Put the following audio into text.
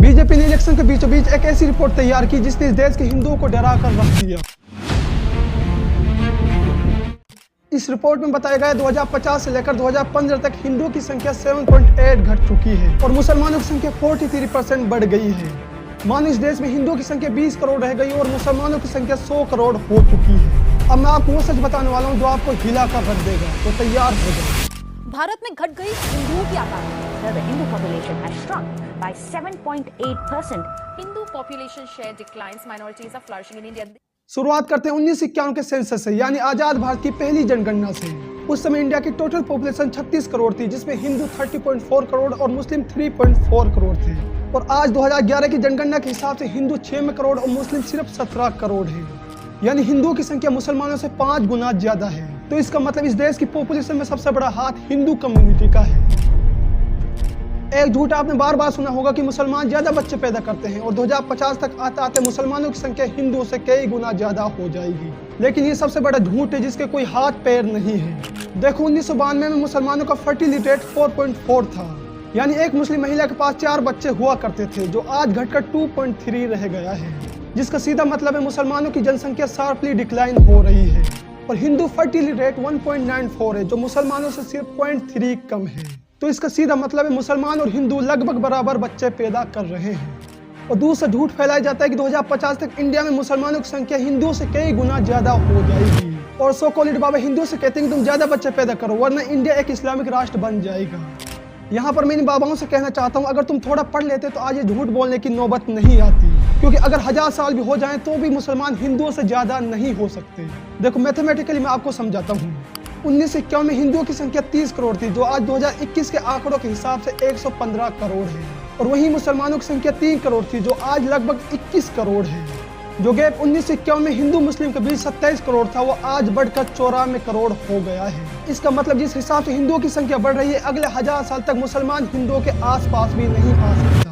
BJP ने election के बीचों बीच एक ऐसी रिपोर्ट तैयार की जिसने इस देश के हिंदुओं को डरा कर रख दिया। इस रिपोर्ट में बताया गया 2050 से लेकर 2015 तक हिंदुओं की संख्या 7.8 घट चुकी है और मुसलमानों की संख्या 43% बढ़ गई है। मानो इस देश में हिंदुओं की संख्या 20 करोड़ रह गई और मुसलमानों की संख्या 100 करोड़ हो चुकी है। अब मैं आपको वो सच बताने वाला हूँ जो आपको हिला कर रख देगा, तो तैयार हो जाए। भारत में घट गई हिंदुओं की आबादी। The Hindu population has shrunk by 7.8%. Hindu population share declines. Minorities are flourishing in India. शुरुआत करते हैं 1951 के सेंसस से, यानी आजाद भारत की पहली जनगणना से। उस समय इंडिया की टोटल पॉपुलेशन 36 करोड़ थी, जिसमें हिंदू 30.4 करोड़ और मुस्लिम 3.4 करोड़ थे। और आज 2011 की जनगणना के हिसाब से हिंदू 6 करोड़ और मुस्लिम सिर्फ 17 करोड़ है, यानी हिंदुओं की संख्या मुसलमानों से 5 गुना ज्यादा है। तो इसका मतलब इस देश की पॉपुलेशन में सबसे बड़ा हाथ हिंदू कम्युनिटी का है। एक झूठ आपने बार बार सुना होगा कि मुसलमान ज्यादा बच्चे पैदा करते हैं और 2050 तक आते आते मुसलमानों की संख्या हिंदुओं से कई गुना ज्यादा हो जाएगी। लेकिन ये सबसे बड़ा झूठ है जिसके कोई हाथ पैर नहीं है। देखो 1992 में मुसलमानों का फर्टिलिटी रेट 4.4 था, यानी एक मुस्लिम महिला के पास 4 बच्चे हुआ करते थे, जो आज घटकर 2.3 रह गया है। जिसका सीधा मतलब है मुसलमानों की जनसंख्या शार्पली डिक्लाइन हो रही है। और हिंदू फर्टिलिटी रेट 1.94 है, जो मुसलमानों से सिर्फ 0.3 कम है। तो इसका सीधा मतलब है मुसलमान और हिंदू लगभग बराबर बच्चे पैदा कर रहे हैं। और दूसरा झूठ फैलाया जाता है कि 2050 तक इंडिया में मुसलमानों की संख्या हिंदुओं से कई गुना ज्यादा हो जाएगी। और सो कॉल्ड बाबा हिंदुओं से कहते हैं कि तुम ज्यादा बच्चे पैदा करो वरना इंडिया एक इस्लामिक राष्ट्र बन जाएगा। यहाँ पर मैं इन बाबाओं से कहना चाहता हूँ, अगर तुम थोड़ा पढ़ लेते तो आज ये झूठ बोलने की नौबत नहीं आती, क्योंकि अगर 1000 साल भी हो जाएं तो भी मुसलमान हिंदुओं से ज्यादा नहीं हो सकते। देखो मैथमेटिकली मैं आपको समझाता हूँ। 1951 में हिंदुओं की संख्या 30 करोड़ थी, जो आज 2021 के आंकड़ों के हिसाब से 115 करोड़ है। और वहीं मुसलमानों की संख्या 3 करोड़ थी, जो आज लगभग 21 करोड़ है। जो गैप 1951 में हिंदू मुस्लिम के बीच 27 करोड़ था, वो आज बढ़कर 94 करोड़ हो गया है। इसका मतलब जिस हिसाब से हिंदुओं की संख्या बढ़ रही है, अगले 1000 साल तक मुसलमान हिंदुओं के आसपास भी नहीं आ सकता।